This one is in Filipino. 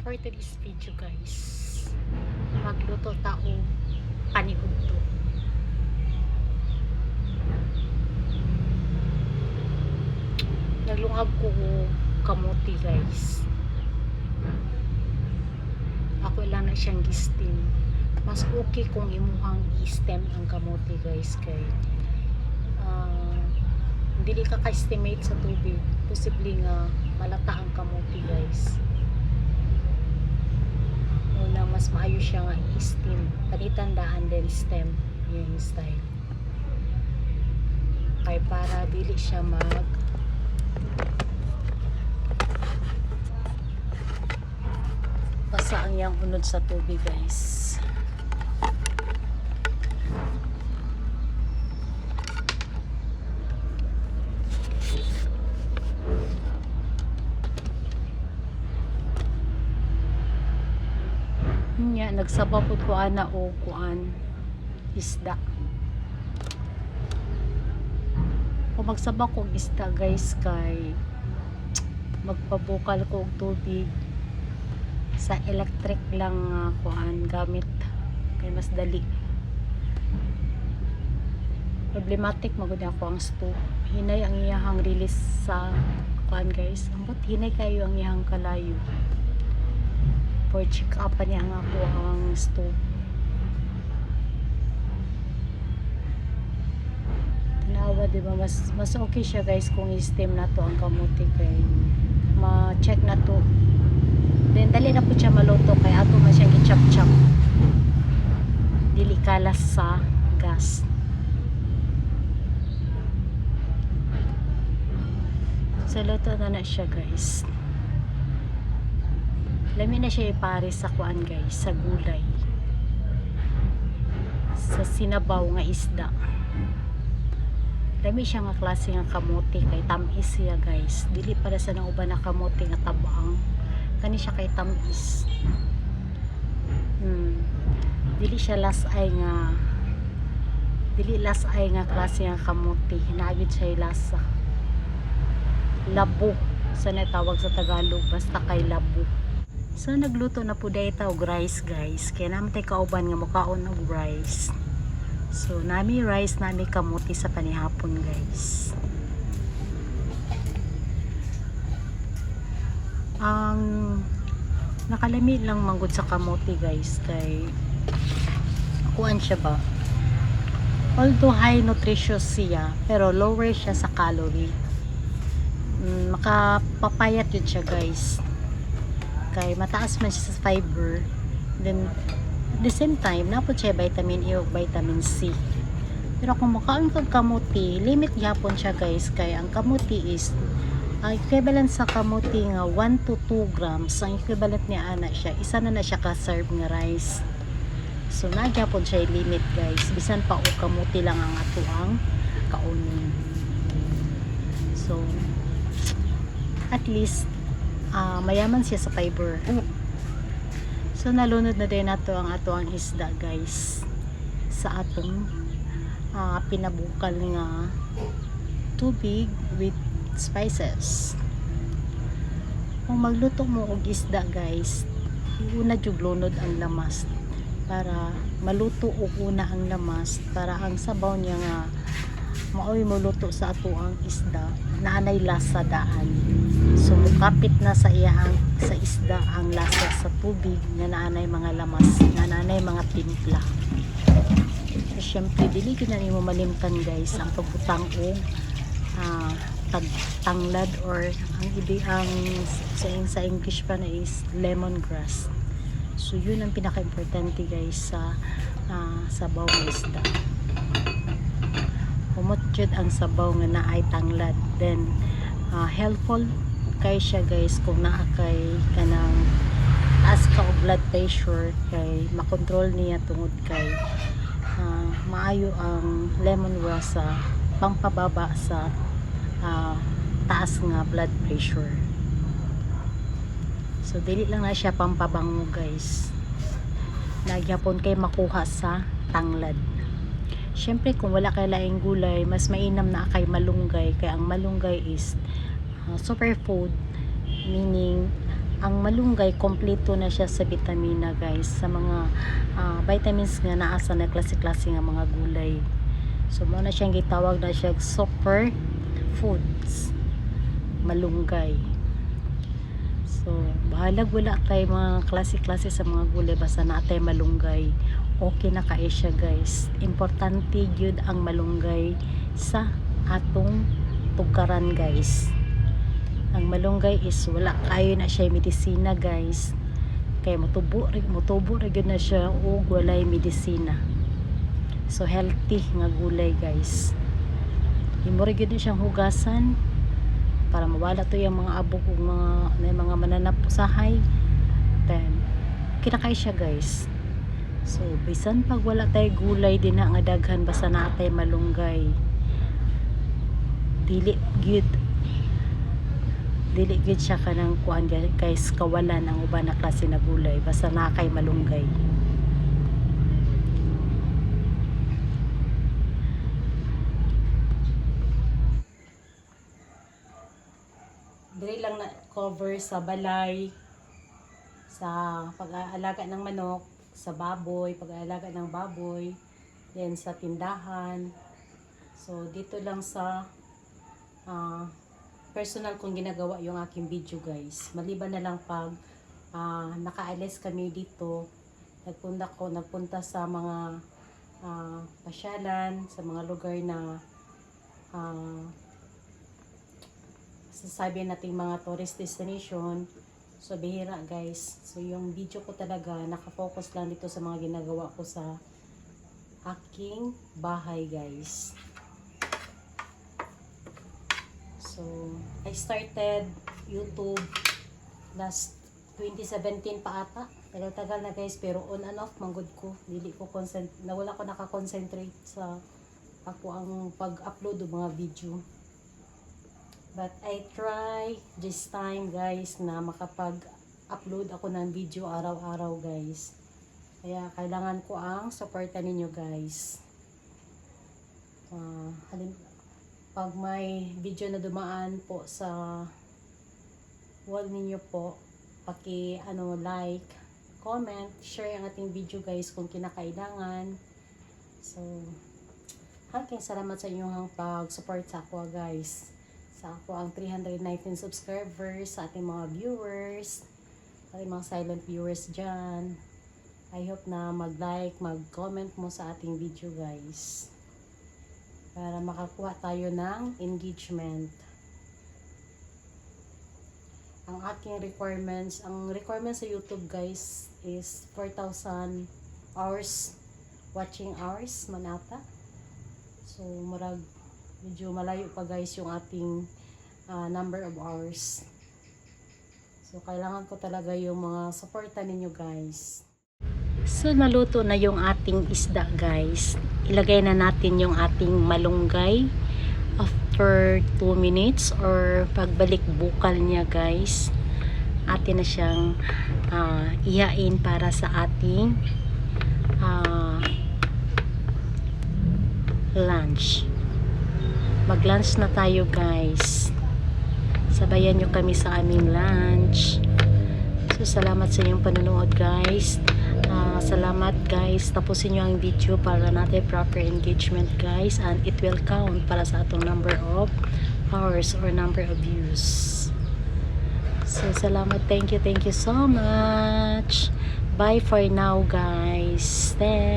For today's video guys, magluto tao panihudto. Naglungag ko kamuti guys. Ako lang na siyang gistim. Mas okay kung imuhang i-stem ang kamuti guys kay dili ka ka-estimate sa tubig. Posible nga malata ang kamuti guys. Una mas maayo siya nga i-steam. Palitan daan din stem yung style. Kay para dili siya basa ang yang unod sa tubig guys. Nya nagsaba pud ko ana o kuan isda. Kung magsaba ko og isda guys kay magpabukal ko og tubig sa electric lang kuan gamit kay mas dali. Problematic magud ako ang stove. Hinay ang iyahang release sa kuan guys. Ambot hinay kayo ang iyahang kalayo. For check up pa niya nga po ang stove. Tanawa diba mas okay siya guys kung i-steam na to ang kamuti kay ma-check na to. Then dali na po siya maluto kay ato man siyang i-chop-chop. Dili kalas sa gas. So luto na siya guys. Lami na siya ipares sa kuan guys, sa gulay. Sa sinabaw nga isda. Lami siya nga klase nga kamote kay tamis siya guys. Dili para sa nang uban na kamote nga tabang. Kani siya kay tamis. Dili siya lasay nga klase nga kamote. Hinaagid siya lasa. Labo sa natawag sa Tagalog basta kay labo. So nagluto na po dayta og rice guys. Kaya naman tayo kauban nga mukaon og rice. So nami rice nami kamuti sa panihapon guys. Ang nakalami lang manggod sa kamuti guys kay kuan siya ba? Although high nutritious siya pero lower siya sa calorie. Makapapayat yun siya guys. Kay mataas man siya sa fiber, then at the same time napod siya vitamin E o vitamin C. Pero kung makaon kag kamuti, limit gyapon siya guys kay ang kamuti is equivalent sa kamuti nga 1 to 2 grams. Ang equivalent niya ana siya isa na siya ka serve nga rice. So nagyapon siya limit guys, bisan pa o kamuti lang ang ato ang kaunon. So at least mayaman siya sa fiber. So nalunod na din nato ang ato ang isda guys sa atong pinabukal nga tubig with spices. Kung magluto mo og isda guys, una jud lunod ang lamas para maluto og una ang lamas para ang sabaw niya nga maoy muluto sa ato ang isda naanay lasa daan. So mukapit na sa iyang sa isda ang lasa sa tubig nga naanay mga lamas, nga naanay mga timpla. So syempre dili gyud na nimo malimtan guys ang pagbutang og tanglad or ang sa English pa na is lemongrass. So yun ang pinaka-importante guys sa sabaw ng isda. Humutjud ang sabaw nga naay tanglad, then helpful kay siya guys kung naa kay kanang taas ka og blood pressure kay makontrol niya tungod kay maayo ang lemongrass sa pampababa sa taas nga blood pressure. So dili lang na siya pampabango guys, nagyapon kay makuha sa tanglad. Syempre kung wala kay laing gulay, mas mainam na kay malunggay kay ang malunggay is superfood, meaning ang malunggay kompleto na siya sa vitamina guys, sa mga vitamins nga naa sa na klase-klase nga mga gulay. So mo na siyang gitawag na siya super foods, malunggay. So bahalag wala tay mga klase-klase sa mga gulay, basta natay malunggay, okay na kay siya guys. Importante gyud ang malunggay sa atong tugaran guys. Ang malunggay is wala kayo na siya medisina guys, kay mutubo rig na siya ug walay medisina. So healthy nga gulay guys. Imo rig gyud siyang hugasan para mawala to yung mga abog ug mga mananap usahay, then kinakay siya guys. So bisan pag wala tay gulay din nga daghan, basta natay malunggay, dili gyud siya kanang kuan guys, kawalan ang uban na klase na gulay basta na kay malunggay. Dili lang na cover sa balay, sa pag-aalaga ng manok, sa baboy, pag-aalaga ng baboy, then sa tindahan. So dito lang sa personal kong ginagawa yung aking video guys. Maliban na lang pag nakaalis kami dito, nagpunta sa mga pasyalan, sa mga lugar na sasabihin nating mga tourist destination. So bihira guys. So yung video ko talaga nakafocus lang dito sa mga ginagawa ko sa aking bahay guys. So, I started YouTube last 2017 pa ata. Tagal-tagal na guys, pero on and off manggod ko. Nawala ko nakakonsentrate sa ako ang pag-upload ng mga video. But I try this time guys na makapag-upload ako ng video araw-araw guys. Kaya kailangan ko ang supportan ninyo guys. Pag may video na dumaan po sa wall ninyo po, like, comment, share ang ating video guys kung kinakailangan. So haking salamat sa inyong pag-support sa ako guys, sa ako ang 319 subscribers, sa ating mga viewers, sa ating mga silent viewers dyan. I hope na mag-like, mag-comment mo sa ating video guys, para makakuha tayo ng engagement. Ang aking requirements sa YouTube guys is 4,000 hours watching hours manata. So medyo malayo pa guys yung ating number of hours. So kailangan ko talaga yung mga supportan ninyo guys. So naluto na yung ating isda guys. Ilagay na natin yung ating malunggay after 2 minutes or pagbalik bukal niya guys. Atin na siyang ihain para sa ating lunch. Mag-lunch na tayo guys. Sabayan nyo kami sa aming lunch. So salamat sa inyong panonood guys. Salamat guys, tapusin nyo ang video para natin proper engagement guys, and it will count para sa atong number of hours or number of views. So salamat, thank you so much. Bye for now guys. Thanks.